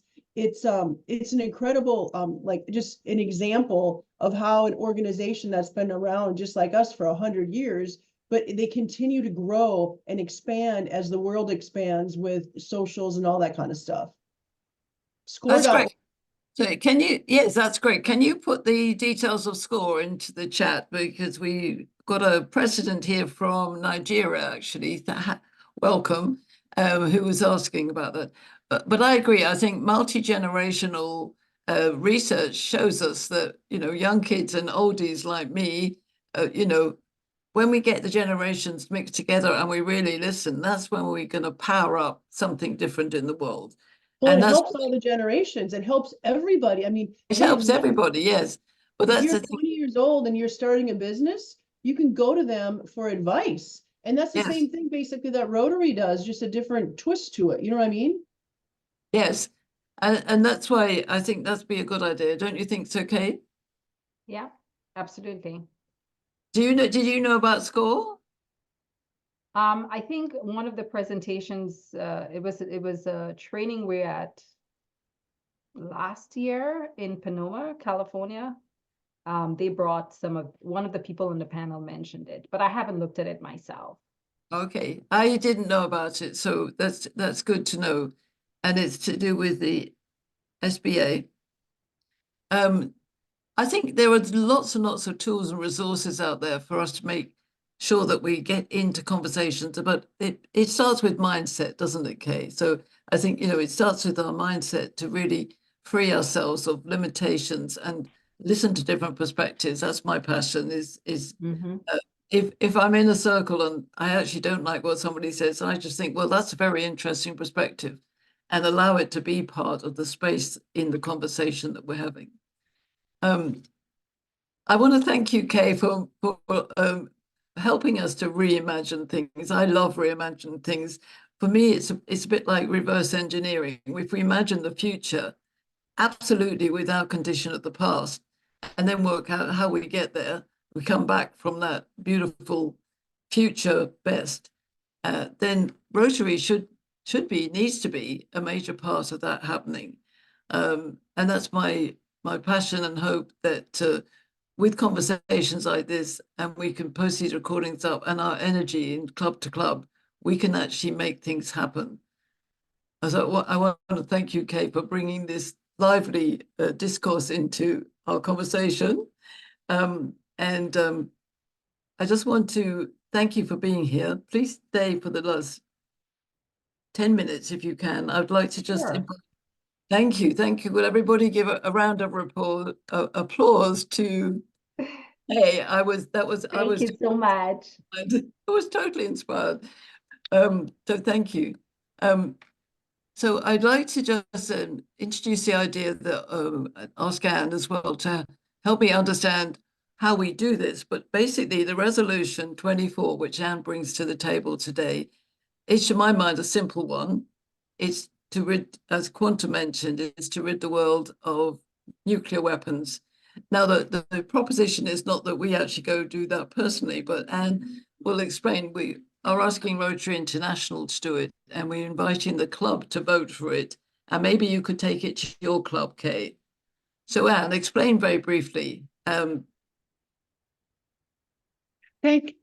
an incredible like just an example of how an organization that's been around just like us for 100 years, but they continue to grow and expand as the world expands with socials and all that kind of stuff. That's great. So can you, yes, that's great. Can you put the details of SCORE into the chat? Because we got a president here from Nigeria, actually, welcome, who was asking about that. But I agree. I think multi-generational research shows us that, you know, young kids and oldies like me, you know, when we get the generations mixed together and we really listen, that's when we're going to power up something different in the world. Well, and it helps all the generations. It helps everybody. I mean, it helps everybody, yes. But if that's you're 20 years old and you're starting a business, you can go to them for advice. And that's the same thing basically that Rotary does, just a different twist to it. You know what I mean? Yes. And that's why I think that'd be a good idea. Don't you think so, Kay? Yeah, absolutely. Did you know about SCORE? I think one of the presentations, it was a training we're at last year in Panoma, California. They brought one of the people in the panel mentioned it, but I haven't looked at it myself. Okay, I didn't know about it, so that's good to know. And it's to do with the SBA. I think there are lots and lots of tools and resources out there for us to make sure that we get into conversations, but it starts with mindset, doesn't it, Kay? So I think, you know, it starts with our mindset to really free ourselves of limitations and listen to different perspectives. That's my passion is if I'm in a circle and I actually don't like what somebody says, I just think, well, that's a very interesting perspective, and allow it to be part of the space in the conversation that we're having. I want to thank you, Kay, for helping us to reimagine things. I love reimagine things. For me, it's a bit like reverse engineering. If we imagine the future, absolutely without condition of the past, and then work out how we get there, we come back from that beautiful future best, then Rotary needs to be a major part of that happening. And that's my passion and hope that with conversations like this, and we can post these recordings up, and our energy in club to club, we can actually make things happen. So I want to thank you, Kay, for bringing this lively discourse into our conversation. I just want to thank you for being here. Please stay for the last 10 minutes if you can. I'd like to just thank you. Will everybody give a round of applause to Hey, Thank you so much. I was totally inspired. So thank you. So I'd like to just introduce the idea that ask Anne as well to help me understand how we do this. But basically, the resolution 24, which Anne brings to the table today, is to my mind a simple one. It's to rid, as Quantum mentioned, is to rid the world of nuclear weapons. Now, the proposition is not that we actually go do that personally, but Anne will explain are asking Rotary International to do it, and we're inviting the club to vote for it. And maybe you could take it to your club, Kay. So Anne, explain very briefly. Thank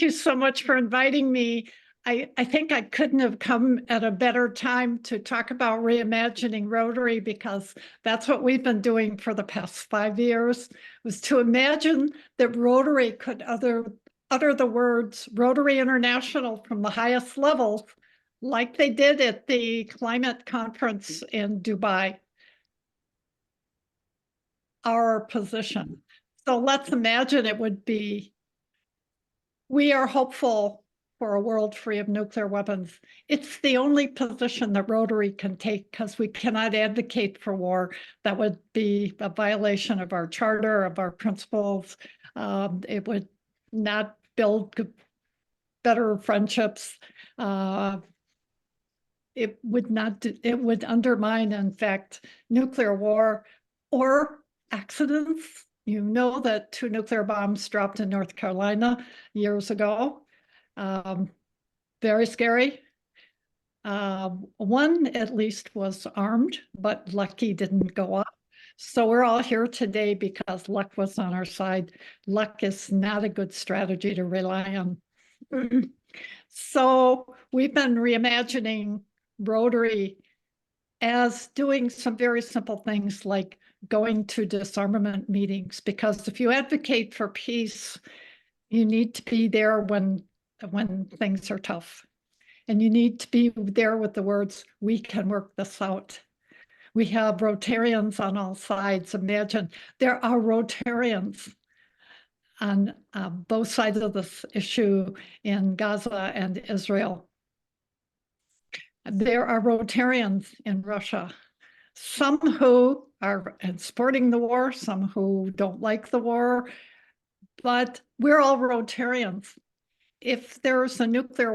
you so much for inviting me. I think I couldn't have come at a better time to talk about reimagining Rotary, because that's what we've been doing for the past 5 years, was to imagine that Rotary could utter the words Rotary International from the highest levels, like they did at the climate conference in Dubai. Our position. So let's imagine it would be, we are hopeful for a world free of nuclear weapons. It's the only position that Rotary can take, because we cannot advocate for war. That would be a violation of our charter, of our principles. It would not build better friendships. It would undermine, in fact, nuclear war or accidents. You know that 2 nuclear bombs dropped in North Carolina years ago. Very scary. One at least was armed, but lucky didn't go up. So we're all here today because luck was on our side. Luck is not a good strategy to rely on. So we've been reimagining Rotary as doing some very simple things like going to disarmament meetings, because if you advocate for peace, you need to be there when things are tough. And you need to be there with the words, we can work this out. We have Rotarians on all sides. Imagine there are Rotarians on both sides of this issue in Gaza and Israel. There are Rotarians in Russia, some who are supporting the war, some who don't like the war, but we're all Rotarians. If there's a nuclear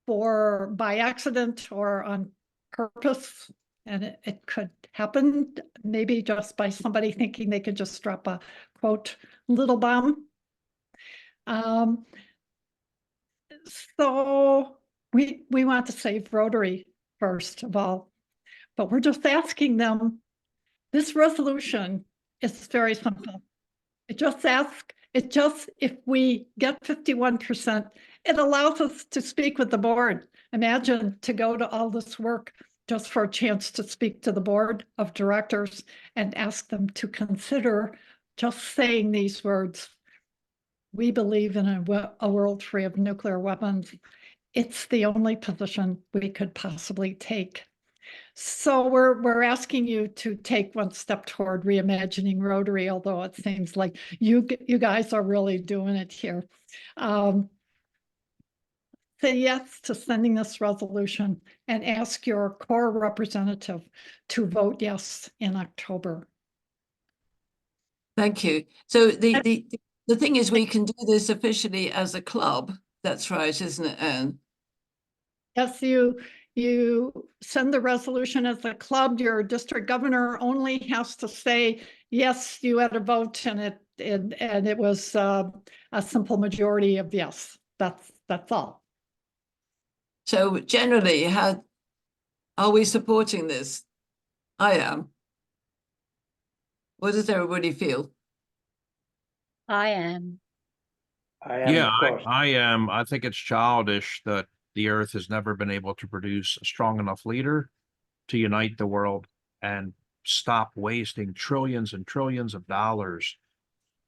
war by accident or on purpose, and it could happen maybe just by somebody thinking they could just drop a, quote, little bomb. So we want to save Rotary first of all, but we're just asking them, this resolution is very simple. If we get 51%, it allows us to speak with the board. Imagine to go to all this work just for a chance to speak to the board of directors and ask them to consider just saying these words. We believe in a world free of nuclear weapons. It's the only position we could possibly take. So we're asking you to take one step toward reimagining Rotary, although it seems like you guys are really doing it here. Say yes to sending this resolution and ask your core representative to vote yes in October. Thank you. So the thing is, we can do this officially as a club. That's right, isn't it, Anne? Yes, you send the resolution as a club. Your district governor only has to say, yes, you had a vote, and it was a simple majority of yes. That's all. So generally, are we supporting this? I am. What does everybody feel? I am. I am, Yeah, of course. I am. I think it's childish that the earth has never been able to produce a strong enough leader to unite the world and stop wasting trillions and trillions of dollars.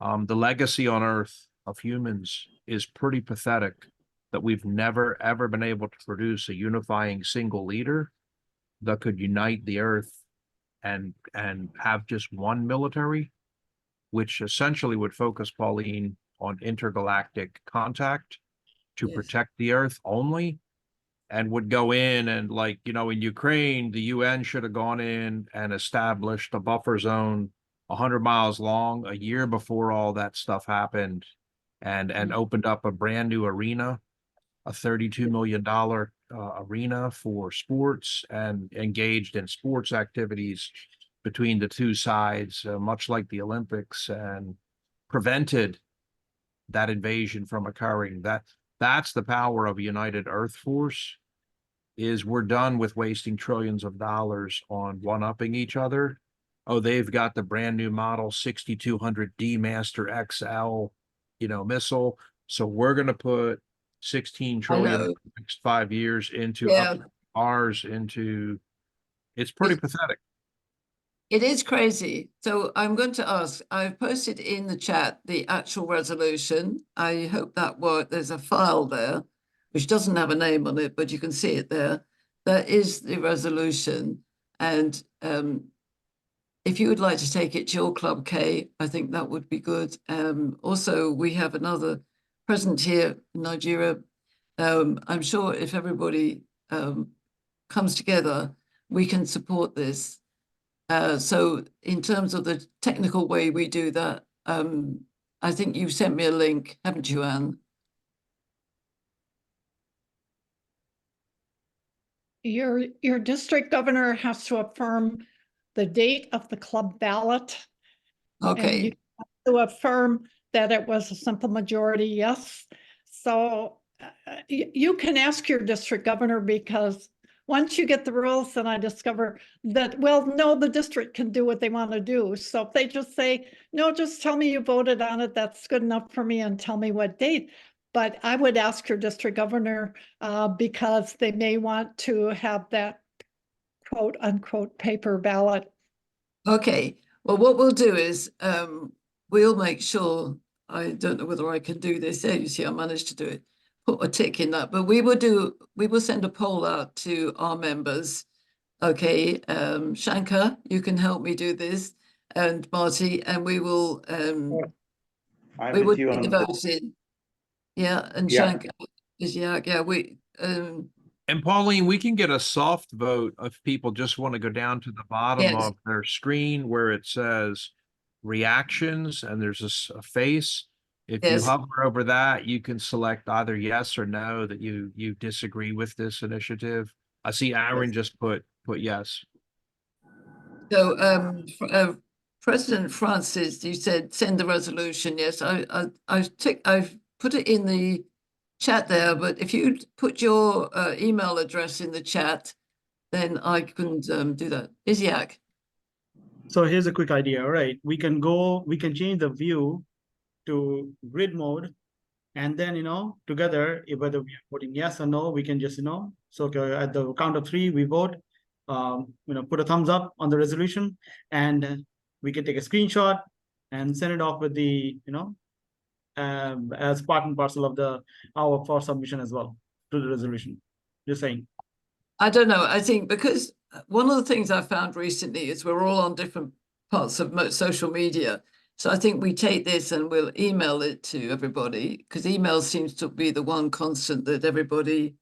The legacy on earth of humans is pretty pathetic, that we've never, ever been able to produce a unifying single leader that could unite the earth and have just one military, which essentially would focus, Pauline, on intergalactic contact to protect the earth only, and would go in and, like, you know, in Ukraine, the UN should have gone in and established a buffer zone 100 miles long a year before all that stuff happened, and opened up a brand new arena, a $32 million arena for sports, and engaged in sports activities between the two sides, much like the Olympics, and prevented that invasion from occurring. That's the power of a united Earth force, is we're done with wasting trillions of dollars on one-upping each other. Oh, they've got the brand new model 6200D Master XL, missile. So we're going to put 16 trillion in know. the next 5 years into Yeah. ours into, it's pretty It's- pathetic. It is crazy. So I'm going to ask, I've posted in the chat the actual resolution. I hope that worked. There's a file there, which doesn't have a name on it, but you can see it there. That is the resolution. And if you would like to take it to your club, Kay, I think that would be good. Also, we have another present here in Nigeria. I'm sure if everybody comes together, we can support this. So in terms of the technical way we do that, I think you sent me a link, haven't you, Anne? Your district governor has to affirm the date of the club ballot. And you Okay, have to affirm that it was a simple majority, yes. So you can ask your district governor, because once you get the rules, then I discover that, well, no, the district can do what they want to do. So if they just say, no, just tell me you voted on it, that's good enough for me, and tell me what date. But I would ask your district governor because they may want to have that quote unquote paper ballot. okay. Well, what we'll do is we'll make sure, I don't know whether I can do this. There, you see, I managed to do it. Put a tick in that, but we will send a poll out to our members. Okay, Shankar, you can help me do this, and Marty, and we will I'm with you take on the the votes in. Yeah, and Yeah. Shankar is yeah, we And Pauline, we can get a soft vote if people just want to go down to the bottom yes, of their screen where it says reactions and there's a face. If you yes. hover over that, you can select either yes or no that you disagree with this initiative. I see Aaron just put yes. So President Francis, you said send the resolution. Yes, I've put it in the chat there, but if you put your email address in the chat, then I can do that. Isiak. So here's a quick idea, right? We can change the view to grid mode, and then, together, whether we are voting yes or no, we can just, so at the count of 3, we vote, put a thumbs up on the resolution, and we can take a screenshot and send it off with the, as part and parcel of our for submission as well to the resolution. Just saying. I don't know. I think because one of the things I found recently is we're all on different parts of social media. So I think we take this and we'll email it to everybody, because email seems to be the one constant that everybody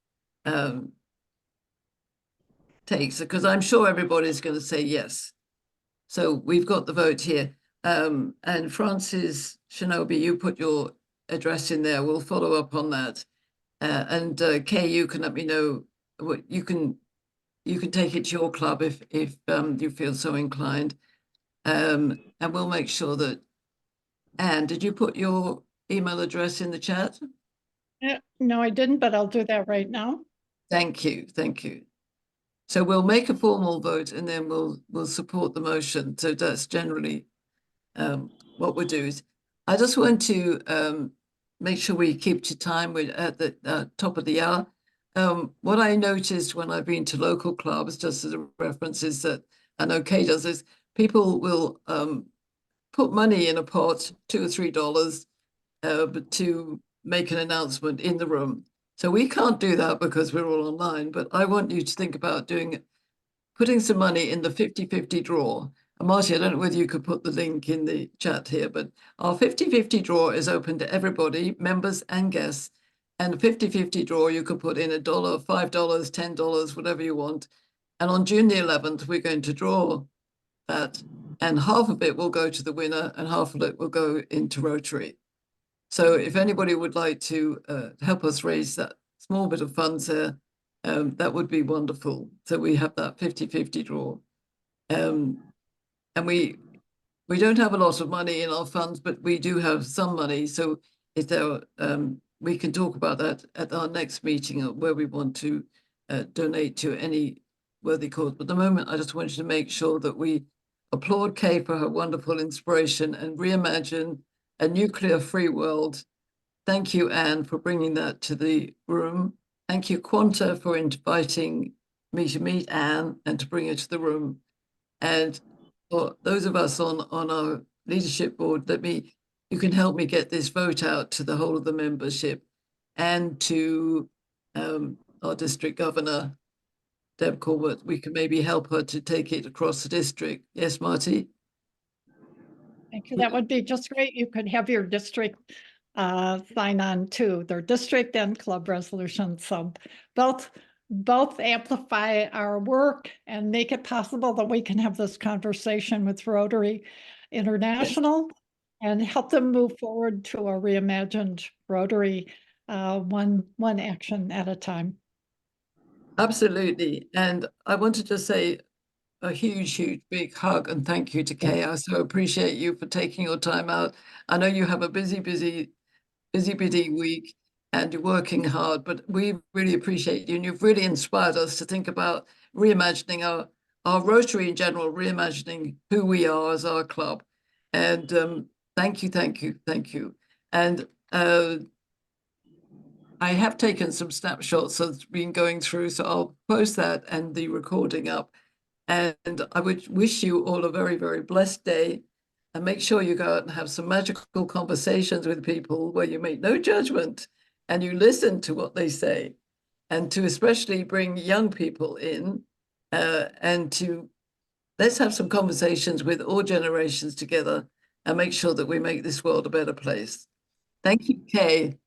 takes, because I'm sure everybody's going to say yes. So we've got the vote here. And Francis Shinobi, you put your address in there. We'll follow up on that. And Kay, you can let me know what you can take it to your club if you feel so inclined. And we'll make sure that. Anne, did you put your email address in the chat? No, I didn't, but I'll do that right now. Thank you, thank you. So we'll make a formal vote and then we'll support the motion. So that's generally what we'll do. Is I just want to make sure we keep to time. We're at the top of the hour. What I noticed when I've been to local clubs, just as a reference, is that, I know Kay does this, people will put money in a pot, $2 or $3, to make an announcement in the room. So we can't do that because we're all online, but I want you to think about putting some money in the 50-50 draw. And Marty, I don't know whether you could put the link in the chat here, but our 50-50 draw is open to everybody, members and guests. And the 50-50 draw, you could put in $1, $5, $10, whatever you want. And on June the 11th, we're going to draw that, and half of it will go to the winner and half of it will go into Rotary. So if anybody would like to help us raise that small bit of funds there, that would be wonderful. So we have that 50-50 draw. And we don't have a lot of money in our funds, but we do have some money. So if there we can talk about that at our next meeting where we want to donate to any worthy cause. But at the moment, I just wanted to make sure that we applaud Kay for her wonderful inspiration and reimagine a nuclear-free world. Thank you, Anne, for bringing that to the room. Thank you, Quanta, for inviting me to meet Anne and to bring her to the room. And for those of us on our leadership board, you can help me get this vote out to the whole of the membership and to our district governor, Deb Corbett. We can maybe help her to take it across the district. Yes, Marty? Thank you. That would be just great. You could have your district sign on to their district and club resolution. So both amplify our work and make it possible that we can have this conversation with Rotary International and help them move forward to a reimagined Rotary, one action at a time. Absolutely. And I want to just say a huge, big hug and thank you to Kay. I so appreciate you for taking your time out. I know you have a busy week and you're working hard, but we really appreciate you. And you've really inspired us to think about reimagining our Rotary in general, reimagining who we are as our club. And thank you. And I have taken some snapshots that's been going through, so I'll post that and the recording up. And I would wish you all a very, very blessed day. And make sure you go out and have some magical conversations with people where you make no judgment and you listen to what they say. And to especially bring young people in and let's have some conversations with all generations together and make sure that we make this world a better place. Thank you, Kay.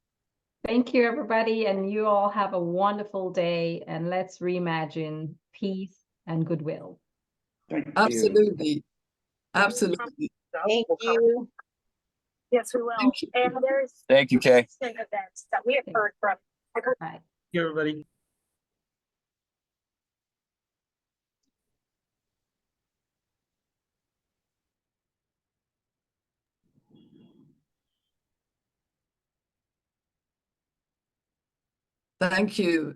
Thank you, everybody. And you all have a wonderful day. And let's reimagine peace and goodwill. Thank you. Absolutely. Thank you. Yes, we will. Thank you. And there's Thank you, Kay. events that we have heard from. Bye. Thank you, everybody. Thank you.